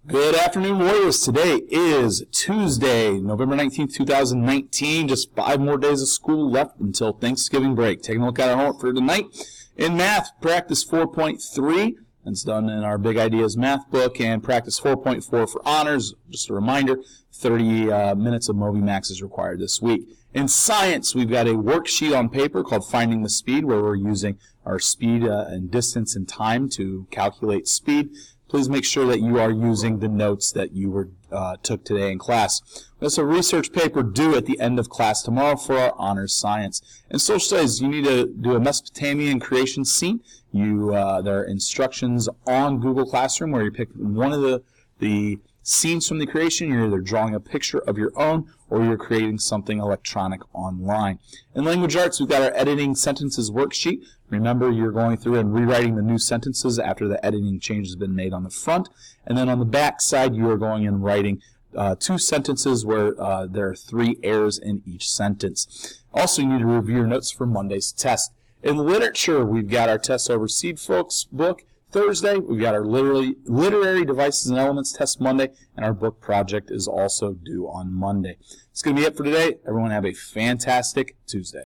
Good afternoon, Warriors. Today is Tuesday, November 19th, 2019. Just 5 more days of school left until Thanksgiving break. Taking a look at our homework for tonight. In math, practice 4.3. That's done in our Big Ideas math book. And practice 4.4 for honors. Just a reminder, 30 minutes of MobyMax is required this week. In science, we've got a worksheet on paper called Finding the Speed, where we're using our speed and distance and time to calculate speed. Please make sure that you are using the notes that you took today in class. There's a research paper due at the end of class tomorrow for our honors science. In social studies, you need to do a Mesopotamian creation scene. There are instructions on Google Classroom where you pick one of the scenes from the creation. You're either drawing a picture of your own or you're creating something electronic online. In language arts, we've got our editing sentences worksheet. Remember, you're going through and rewriting the new sentences after the editing change has been made on the front. And then on the back side, you are going and writing 2 sentences where there are 3 errors in each sentence. Also, you need to review your notes for Monday's test. In literature, we've got our Test Over Seed Folks book Thursday. We've got our literary devices and elements test Monday, and our book project is also due on Monday. It's going to be it for today. Everyone have a fantastic Tuesday.